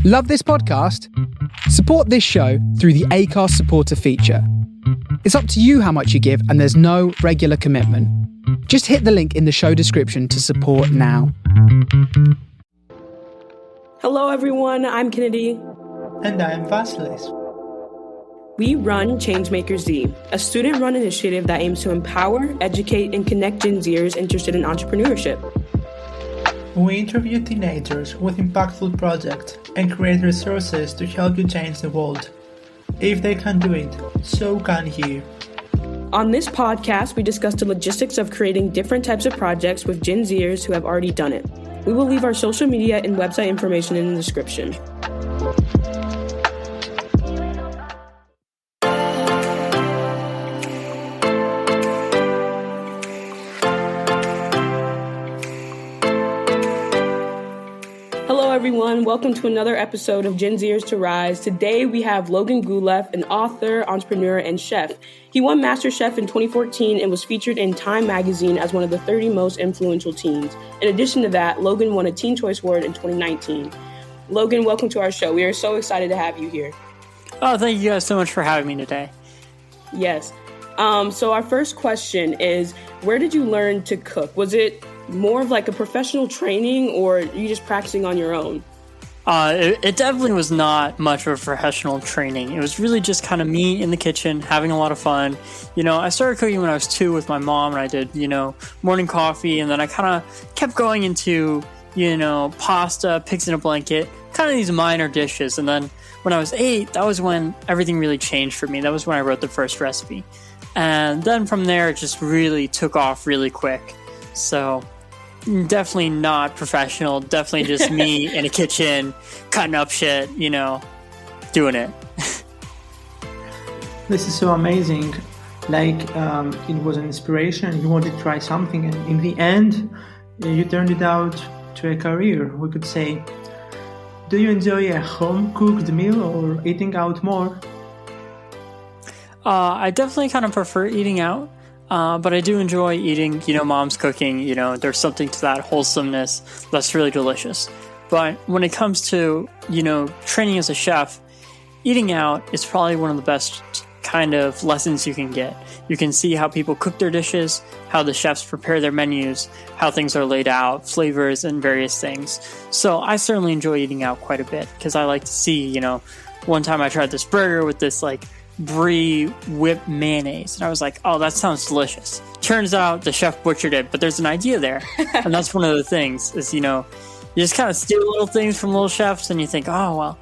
Love this podcast? Support this show through the Acast supporter feature. It's up to you how much you give, and there's no regular commitment. Just hit the link in the show description to support now. Hello everyone, I'm Kennedy. And I'm Vasilis. We run Changemakers Z, a student-run initiative that aims to empower, educate, and connect Gen Zers interested in entrepreneurship. We interview teenagers with impactful projects and create resources to help you change the world. If they can do it, so can you. On this podcast, we discuss the logistics of creating different types of projects with Gen Zers who have already done it. We will leave our social media and website information in the description. Hello everyone, welcome to another episode of Gen Zers to Rise. Today we have Logan Guleff, an author, entrepreneur, and chef. He won Masterchef in 2014 and was featured in Time magazine as one of the 30 most influential teens. In addition to that, Logan won a Teen Choice Award in 2019. Logan, welcome to our show. We are so excited to have you here. Oh, thank you guys so much for having me today. Yes. So our first question is, where did you learn to cook? Was it more of like a professional training, or you just practicing on your own? It definitely was not much of a professional training. It was really just kind of me in the kitchen, having a lot of fun. I started cooking when I was 2 with my mom, and I did, morning coffee, and then I kind of kept going into, pasta, pigs in a blanket, kind of these minor dishes. And then when I was 8, that was when everything really changed for me. That was when I wrote the first recipe. And then from there, it just really took off really quick. So definitely not professional, definitely just me in a kitchen, cutting up shit, doing it. This is so amazing. It was an inspiration. You wanted to try something, and in the end, you turned it out to a career, we could say. Do you enjoy a home-cooked meal or eating out more? I definitely kind of prefer eating out. But I do enjoy eating, mom's cooking. There's something to that wholesomeness that's really delicious. But when it comes to, training as a chef, eating out is probably one of the best kind of lessons you can get. You can see how people cook their dishes, how the chefs prepare their menus, how things are laid out, flavors, and various things. So I certainly enjoy eating out quite a bit because I like to see, one time I tried this burger with this brie whipped mayonnaise, and I was like, oh, that sounds delicious. Turns out the chef butchered it, but there's an idea there. And that's one of the things is, you just kind of steal little things from little chefs, and you think, oh, well,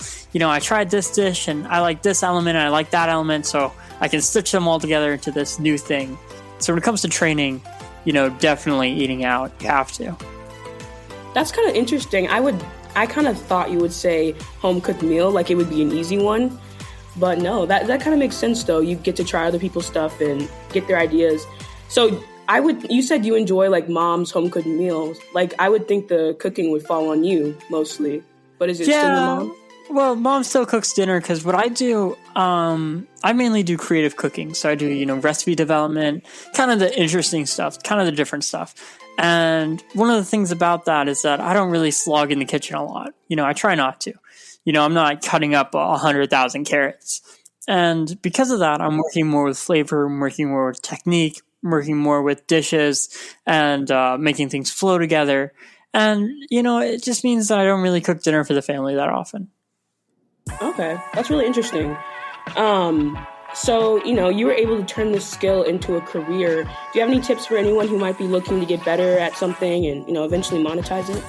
I tried this dish and I like this element and I like that element, so I can stitch them all together into this new thing. So when it comes to training, definitely eating out, you have to. That's kind of interesting. I kind of thought you would say home cooked meal, like it would be an easy one. But no, that kind of makes sense, though. You get to try other people's stuff and get their ideas. So you said you enjoy mom's home cooked meals. I would think the cooking would fall on you mostly. But is it still your mom? Well, mom still cooks dinner because what I do, I mainly do creative cooking. So I do, recipe development, kind of the interesting stuff, kind of the different stuff. And one of the things about that is that I don't really slog in the kitchen a lot. I try not to. I'm not cutting up 100,000 carrots. And because of that, I'm working more with flavor, I'm working more with technique, working more with dishes, and making things flow together. And, it just means that I don't really cook dinner for the family that often. Okay, that's really interesting. So, you were able to turn this skill into a career. Do you have any tips for anyone who might be looking to get better at something and, eventually monetize it?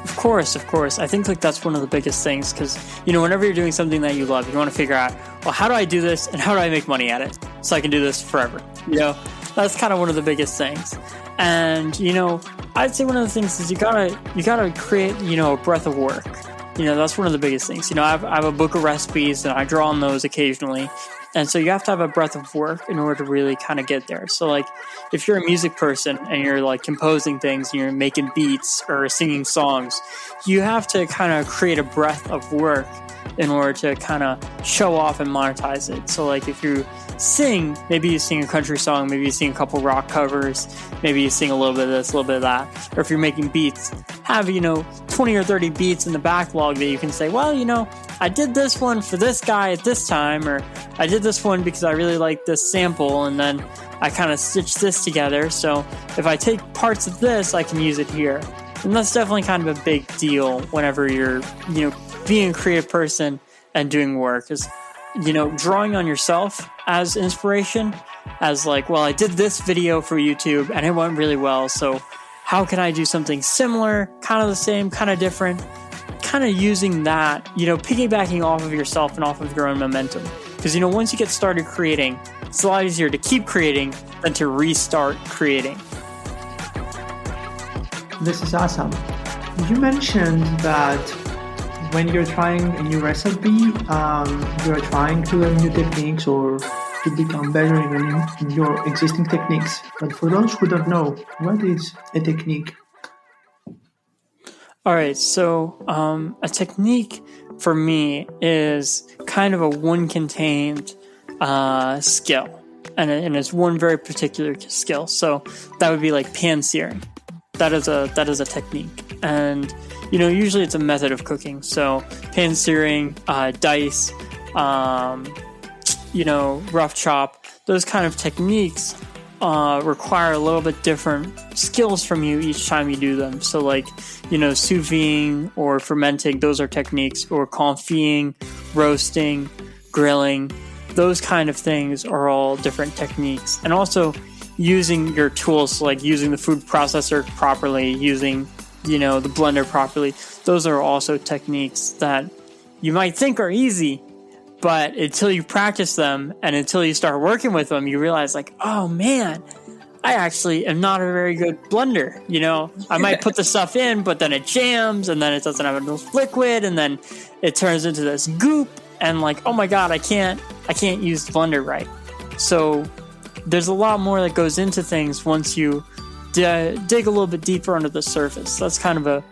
Of course. I think that's one of the biggest things because, whenever you're doing something that you love, you want to figure out, well, how do I do this and how do I make money at it so I can do this forever? That's kind of one of the biggest things. And, I'd say one of the things is you gotta create, a breadth of work. That's one of the biggest things. I have a book of recipes and I draw on those occasionally. And so you have to have a breadth of work in order to really kind of get there. So if you're a music person and you're composing things and you're making beats or singing songs, you have to kind of create a breadth of work in order to kind of show off and monetize it. So if you sing, maybe you sing a country song, maybe you sing a couple rock covers, maybe you sing a little bit of this, a little bit of that. Or if you're making beats, have, 20 or 30 beats in the backlog that you can say, well, I did this one for this guy at this time, or I did this one because I really like this sample, and then I kind of stitched this together. So if I take parts of this, I can use it here. And that's definitely kind of a big deal whenever you're, being a creative person and doing work, is, drawing on yourself as inspiration, as like, well, I did this video for YouTube and it went really well, so how can I do something similar, kind of the same, kind of different, kind of using that, piggybacking off of yourself and off of your own momentum. Because, once you get started creating, it's a lot easier to keep creating than to restart creating. This is awesome. You mentioned that when you're trying a new recipe, you're trying to learn new techniques or to become better in your existing techniques. But for those who don't know, what is a technique? All right, so a technique for me is kind of a one-contained skill, and it's one very particular skill. So that would be like pan searing. That is a technique, and usually it's a method of cooking. So pan searing, dice, rough chop, those kind of techniques require a little bit different skills from you each time you do them. So like, sous vide or fermenting, those are techniques, or confit, roasting, grilling, those kind of things are all different techniques. And also using your tools, like using the food processor properly, using, the blender properly, those are also techniques that you might think are easy, but until you practice them and until you start working with them, you realize like, oh man, I actually am not a very good blender. I might put the stuff in, but then it jams, and then it doesn't have enough liquid, and then it turns into this goop, and like, oh my God, I can't use the blender right. So there's a lot more that goes into things once you dig a little bit deeper under the surface. That's kind of a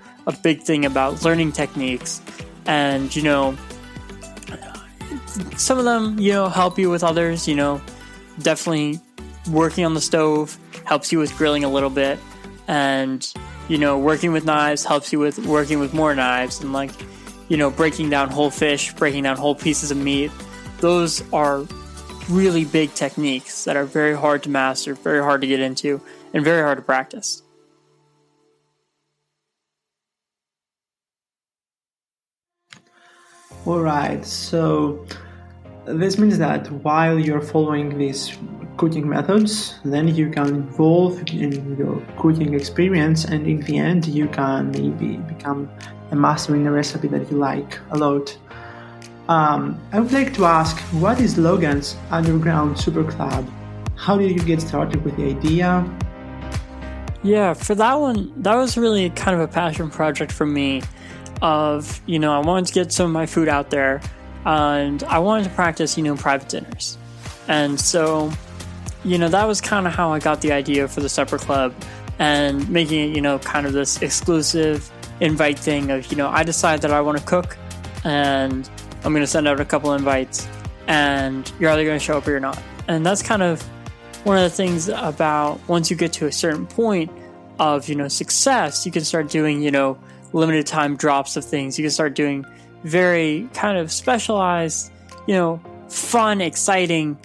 big thing about learning techniques. And, some of them, help you with others, definitely working on the stove helps you with grilling a little bit. And, working with knives helps you with working with more knives, and like, breaking down whole fish, breaking down whole pieces of meat. Those are really big techniques that are very hard to master, very hard to get into, and very hard to practice. All right, so this means that while you're following these cooking methods, then you can evolve in your cooking experience, and in the end you can maybe become a master in a recipe that you like a lot. I would like to ask, what is Logan's Underground Super Club? How did you get started with the idea? Yeah, for that one, that was really kind of a passion project for me of, I wanted to get some of my food out there, and I wanted to practice, private dinners. And so, that was kind of how I got the idea for the Supper Club, and making it, kind of this exclusive invite thing of, I decide that I want to cook, and I'm going to send out a couple invites, and you're either going to show up or you're not. And that's kind of one of the things about once you get to a certain point of, success, you can start doing, limited time drops of things. You can start doing very kind of specialized, fun, exciting,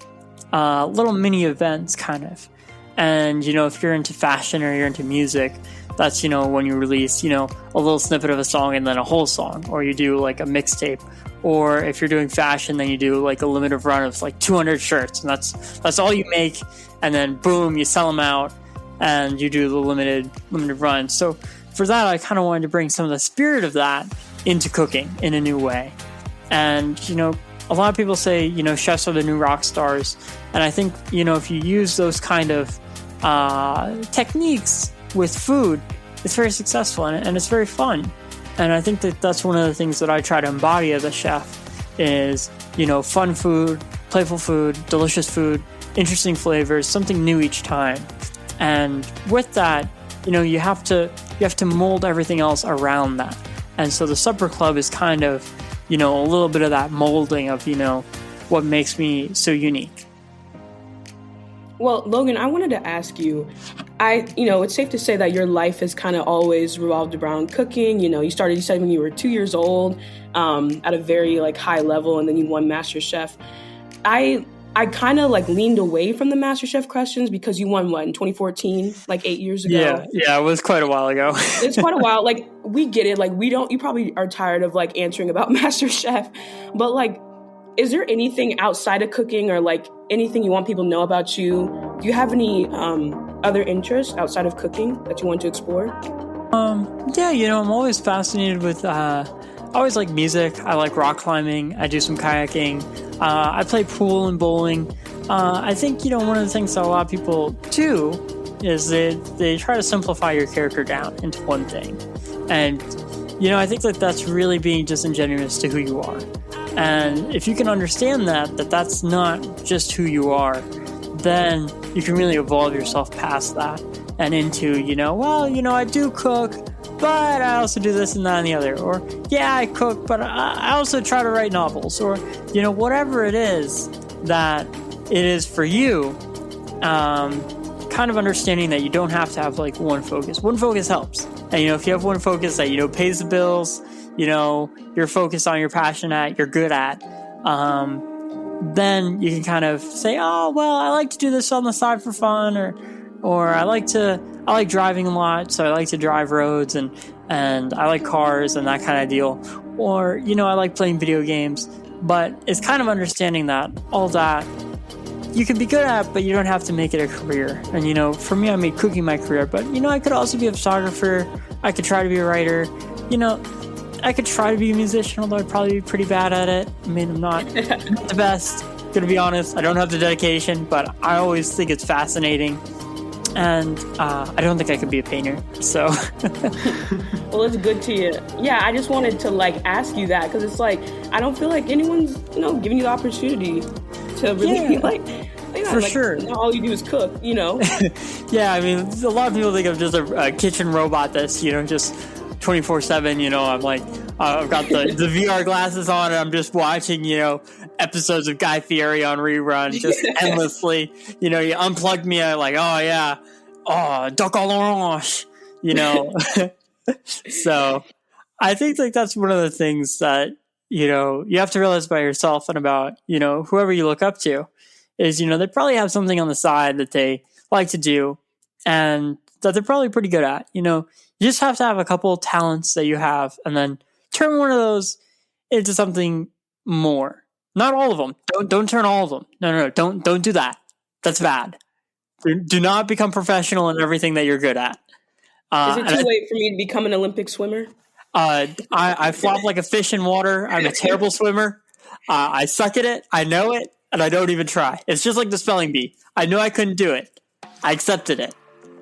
little mini events kind of. And, if you're into fashion or you're into music, that's, when you release, a little snippet of a song and then a whole song, or you do like a mixtape. Or if you're doing fashion, then you do like a limited run of like 200 shirts, and that's all you make. And then boom, you sell them out, and you do the limited run. So for that, I kind of wanted to bring some of the spirit of that into cooking in a new way. And, a lot of people say, chefs are the new rock stars. And I think, if you use those kind of techniques with food, it's very successful and it's very fun. And I think that that's one of the things that I try to embody as a chef is, fun food, playful food, delicious food, interesting flavors, something new each time. And with that, you have to mold everything else around that. And so the Supper Club is kind of, a little bit of that molding of, what makes me so unique. Well, Logan, I wanted to ask you, it's safe to say that your life has kind of always revolved around cooking. You said when you were 2 years old, at a very like high level, and then you won MasterChef. I kind of like leaned away from the MasterChef questions because you won in 2014, like 8 years ago. Yeah, it was quite a while ago. It's quite a while. Like, we get it. Like, you probably are tired of like answering about MasterChef, but like, is there anything outside of cooking or like anything you want people to know about you? Do you have any other interests outside of cooking that you want to explore? Yeah, I'm always fascinated with, I always like music. I like rock climbing. I do some kayaking. I play pool and bowling. I think, one of the things that a lot of people do is they try to simplify your character down into one thing. And, I think that that's really being disingenuous to who you are. And if you can understand that that's not just who you are, then you can really evolve yourself past that and into, I do cook, but I also do this and that and the other. Or, yeah, I cook, but I also try to write novels. Or, whatever it is that it is for you, kind of understanding that you don't have to have like one focus. One focus helps. And, if you have one focus that, pays the bills, you're focused on, you're passionate at, you're good at, then you can kind of say, oh, well, I like to do this on the side for fun, or I like driving a lot, so I like to drive roads and I like cars and that kind of deal. Or, I like playing video games, but it's kind of understanding that all that you can be good at, but you don't have to make it a career. And, for me, I made cooking my career, but, I could also be a photographer. I could try to be a writer, I could try to be a musician, although I'd probably be pretty bad at it. I mean, I'm not the best, gonna be honest. I don't have the dedication, but I always think it's fascinating. And I don't think I could be a painter, so. Well, it's good to you. Yeah, I just wanted to like ask you that because it's like, I don't feel like anyone's, giving you the opportunity to really be like, for sure. Not all you do is cook, Yeah, I mean, a lot of people think I'm just a kitchen robot that's, just 24/7, I'm like, I've got the VR glasses on and I'm just watching, episodes of Guy Fieri on rerun just endlessly. You unplugged me, I'm like, oh yeah, duck à l'orange, So I think like that's one of the things that, you have to realize about yourself and about, whoever you look up to is, they probably have something on the side that they like to do and that they're probably pretty good at, You just have to have a couple of talents that you have and then turn one of those into something more. Not all of them. Don't turn all of them. No. Don't do that. That's bad. Do not become professional in everything that you're good at. Is it too late for me to become an Olympic swimmer? I flop like a fish in water. I'm a terrible swimmer. I suck at it. I know it. And I don't even try. It's just like the spelling bee. I knew I couldn't do it. I accepted it.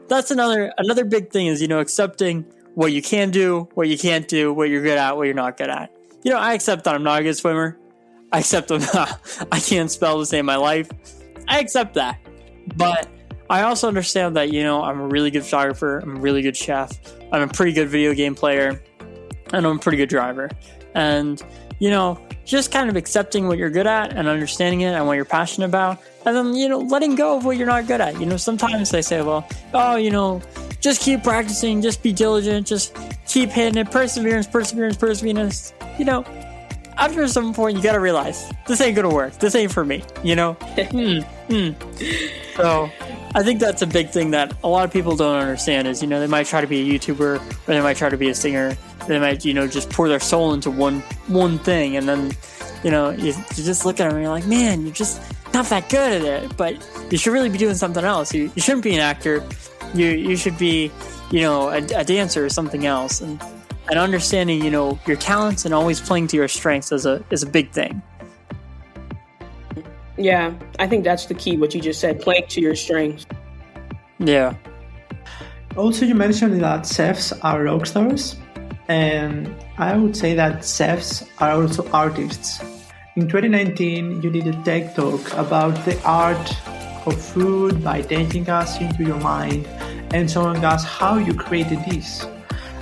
That's another big thing is, accepting what you can do, what you can't do, what you're good at, what you're not good at. I accept that I'm not a good swimmer. I accept that I can't spell to save my life. I accept that. But I also understand that, I'm a really good photographer. I'm a really good chef. I'm a pretty good video game player. And I'm a pretty good driver. And, just kind of accepting what you're good at and understanding it and what you're passionate about. And then, letting go of what you're not good at. Sometimes they say, well, just keep practicing, just be diligent, just keep hitting it, perseverance. After some point, you got to realize this ain't going to work. This ain't for me, So I think that's a big thing that a lot of people don't understand is, they might try to be a YouTuber or they might try to be a singer. They might, just pour their soul into one thing. And then, you just look at them and you're like, man, you're just not that good at it, but you should really be doing something else. You shouldn't be an actor. You should be, a dancer or something else. And understanding, your talents and always playing to your strengths is a big thing. Yeah, I think that's the key, what you just said, playing to your strengths. Yeah. Also, you mentioned that chefs are rock stars, and I would say that chefs are also artists. In 2019, you did a TED Talk about the art of food by taking us into your mind and showing us how you created this.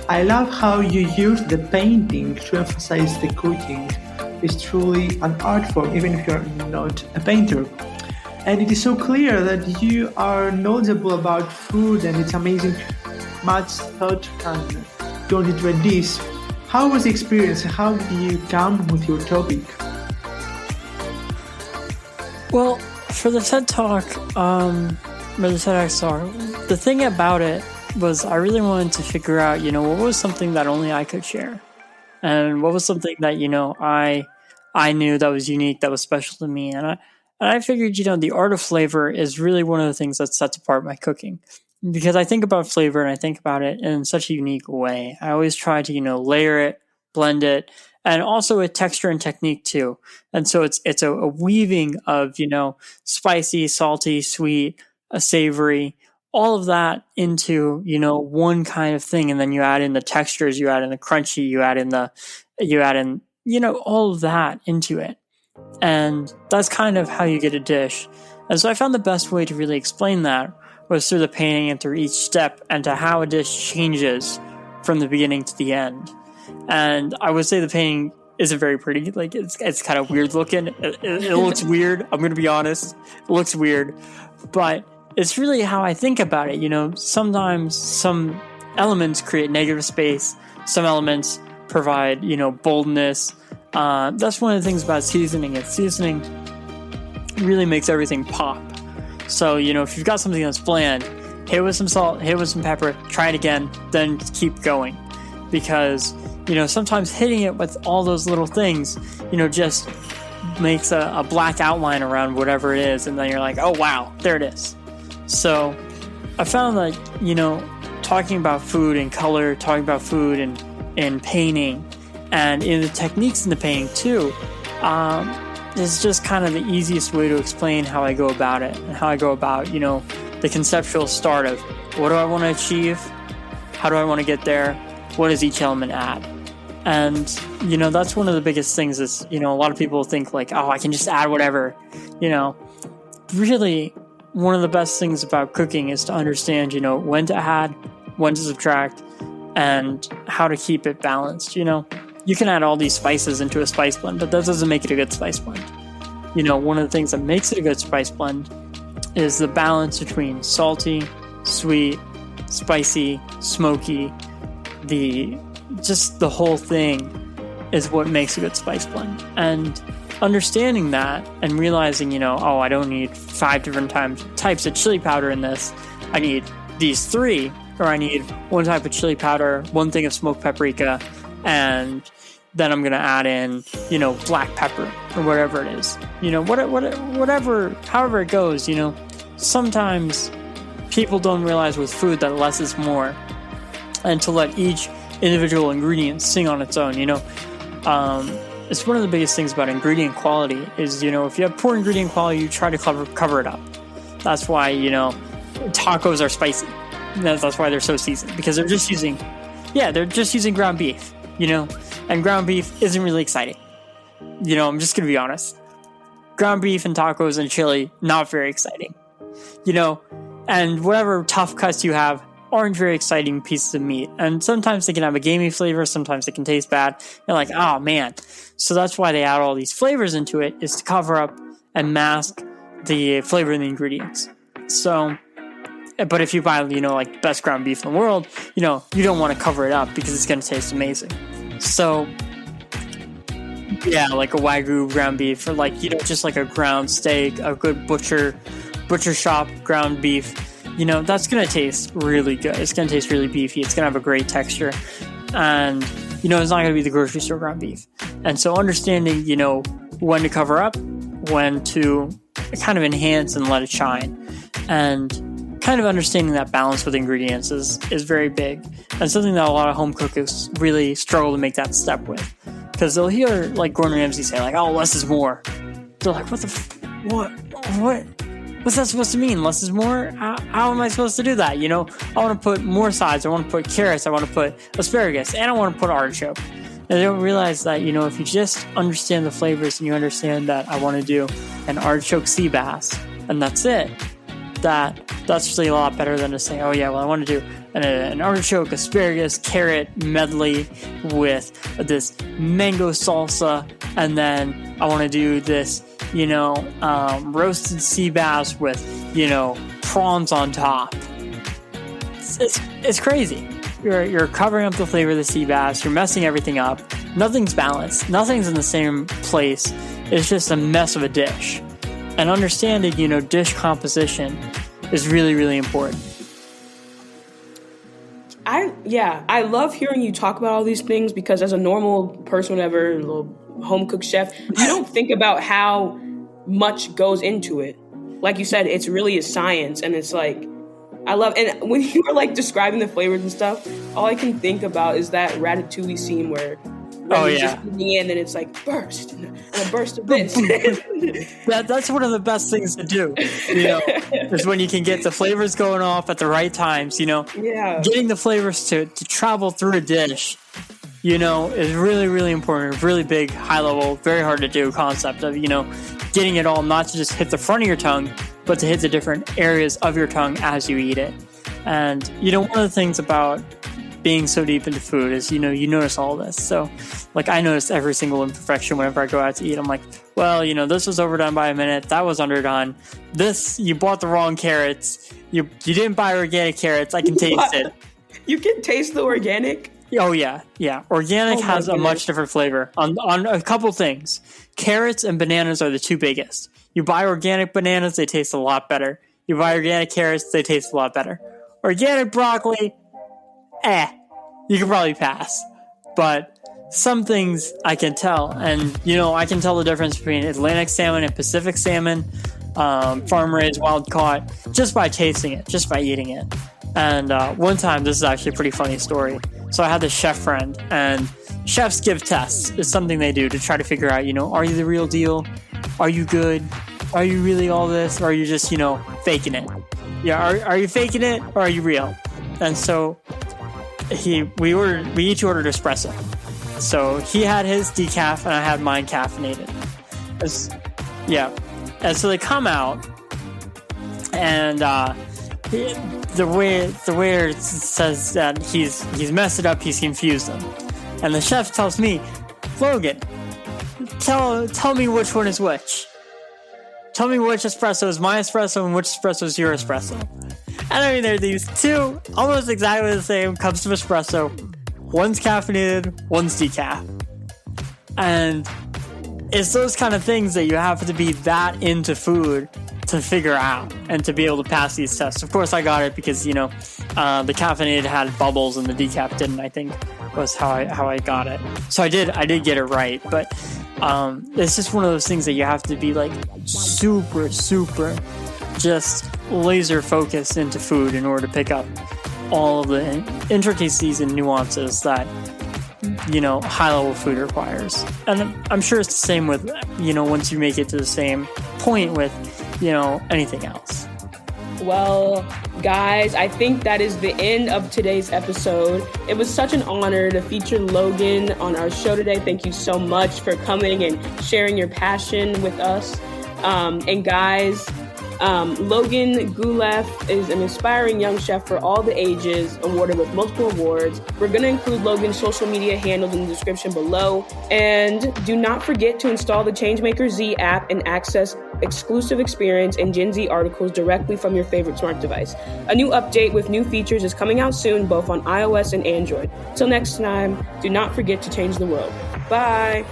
I love how you used the painting to emphasize the cooking. It's truly an art form, even if you're not a painter. And it is so clear that you are knowledgeable about food, and it's amazing, much thought and gone into a dish. How was the experience? How did you come with your topic? Well, for the TED Talk, or the TEDx Talk, the thing about it was I really wanted to figure out, what was something that only I could share, and what was something that I knew that was unique, that was special to me, and I figured, the art of flavor is really one of the things that sets apart my cooking, because I think about flavor and I think about it in such a unique way. I always try to, layer it, blend it, and also with texture and technique too. And so it's a weaving of, spicy, salty, sweet, savory, all of that into, one kind of thing. And then you add in the textures, you add in the crunchy, you add in, all of that into it. And that's kind of how you get a dish. And so I found the best way to really explain that was through the painting and through each step, and to how a dish changes from the beginning to the end. And I would say the painting isn't very pretty. Like, it's kind of weird looking. It looks weird. I'm going to be honest. It looks weird. But it's really how I think about it. Sometimes some elements create negative space. Some elements provide, boldness. That's one of the things about seasoning. Seasoning really makes everything pop. So, if you've got something that's bland, hit it with some salt, hit it with some pepper, try it again, then keep going. Because, sometimes hitting it with all those little things, just makes a black outline around whatever it is. And then you're like, oh, wow, there it is. So I found that, talking about food and color, talking about food and painting, and in the techniques in the painting too, is just kind of the easiest way to explain how I go about it, and how I go about, the conceptual start of what do I want to achieve? How do I want to get there? What does each element add? And, that's one of the biggest things is, a lot of people think like, oh, I can just add whatever, really one of the best things about cooking is to understand, when to add, when to subtract, and how to keep it balanced. You can add all these spices into a spice blend, but that doesn't make it a good spice blend. One of the things that makes it a good spice blend is the balance between salty, sweet, spicy, smoky. The whole thing is what makes a good spice blend. And understanding that and realizing, I don't need 5 different types of chili powder in this. I need these 3, or I need 1 type of chili powder, 1 thing of smoked paprika, and then I'm going to add in, black pepper or whatever it is. Whatever, however it goes, sometimes people don't realize with food that less is more, and to let each individual ingredient sing on its own. It's one of the biggest things about ingredient quality is, if you have poor ingredient quality, you try to cover it up. That's why, tacos are spicy. That's why they're so seasoned, because they're just using ground beef, and ground beef isn't really exciting. I'm just going to be honest. Ground beef and tacos and chili, not very exciting. And whatever tough cuts you have aren't very exciting pieces of meat. And sometimes they can have a gamey flavor, sometimes they can taste bad. You're like, oh man. So that's why they add all these flavors into it, is to cover up and mask the flavor in the ingredients. So, but if you buy, like best ground beef in the world, you don't want to cover it up because it's going to taste amazing. So, yeah, like a Wagyu ground beef, or like, just like a ground steak, a good butcher shop ground beef, that's going to taste really good. It's going to taste really beefy. It's going to have a great texture. And, it's not going to be the grocery store ground beef. And so understanding, when to cover up, when to kind of enhance and let it shine. And kind of understanding that balance with ingredients is very big. And something that a lot of home cookers really struggle to make that step with. Because they'll hear, like, Gordon Ramsay say, like, oh, less is more. They're like, what? What's that supposed to mean? Less is more? How am I supposed to do that? I want to put more sides. I want to put carrots. I want to put asparagus. And I want to put artichoke. And they don't realize that, if you just understand the flavors and you understand that I want to do an artichoke sea bass, and that's it, that's really a lot better than to say, oh yeah, well, I want to do an artichoke, asparagus, carrot medley with this mango salsa, and then I want to do this roasted sea bass with, prawns on top. It's crazy. You're covering up the flavor of the sea bass. You're messing everything up. Nothing's balanced. Nothing's in the same place. It's just a mess of a dish. And understanding, dish composition is really, really important. I love hearing you talk about all these things because as a normal person, whatever, a little home cook chef, you don't think about how much goes into it. Like you said, it's really a science, and it's like, I love, and when you were like describing the flavors and stuff, all I can think about is that Ratatouille scene where just eating in and it's like burst and a burst of this. That's one of the best things to do, is when you can get the flavors going off at the right times, getting the flavors to travel through a dish, is really, really important. Really big, high level, very hard to do concept of, getting it all not to just hit the front of your tongue, but to hit the different areas of your tongue as you eat it. And, one of the things about being so deep into food is, you notice all this. So, like, I notice every single imperfection whenever I go out to eat. I'm like, well, this was overdone by a minute. That was underdone. This, you bought the wrong carrots. You didn't buy organic carrots. I can taste it. You can taste the organic? Oh, yeah. Yeah. Organic has a much different flavor on a couple things. Carrots and bananas are the two biggest. You buy organic bananas, they taste a lot better. You buy organic carrots, they taste a lot better. Organic broccoli, you can probably pass. But some things I can tell. And, I can tell the difference between Atlantic salmon and Pacific salmon, farm-raised, wild-caught, just by tasting it, just by eating it. And one time, this is actually a pretty funny story. So I had this chef friend, and chefs give tests. It's something they do to try to figure out, are you the real deal? Are you good? Are you really all this? Or are you just, faking it? Yeah, are you faking it or are you real? And so we each ordered espresso. So he had his decaf and I had mine caffeinated. And so they come out, and the waiter says that he's messed it up, he's confused them. And the chef tells me, Logan, tell me which one is which. Tell me which espresso is my espresso and which espresso is your espresso. And I mean, there are these two almost exactly the same cups of espresso. One's caffeinated, one's decaf. And it's those kind of things that you have to be that into food to figure out and to be able to pass these tests. Of course, I got it because, the caffeinated had bubbles and the decaf didn't, I think, was how I got it. So I did get it right. But it's just one of those things that you have to be like super, super just laser focused into food in order to pick up all of the intricacies and nuances that, high level food requires. And I'm sure it's the same with, once you make it to the same point with, anything else. Well, guys, I think that is the end of today's episode. It was such an honor to feature Logan on our show today. Thank you so much for coming and sharing your passion with us. And guys, Logan Guleff is an inspiring young chef for all the ages, awarded with multiple awards. We're going to include Logan's social media handles in the description below. And do not forget to install the Changemaker Z app and access exclusive experience and Gen Z articles directly from your favorite smart device. A new update with new features is coming out soon, both on iOS and Android. Till next time, do not forget to change the world. Bye.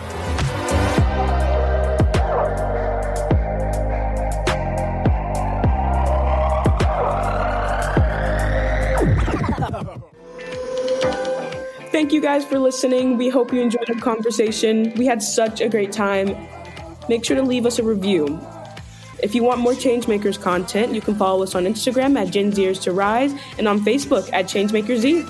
Thank you guys for listening. We hope you enjoyed our conversation. We had such a great time. Make sure to leave us a review. If you want more Changemakers content, you can follow us on Instagram at Gen Zers to Rise and on Facebook at Changemaker Z.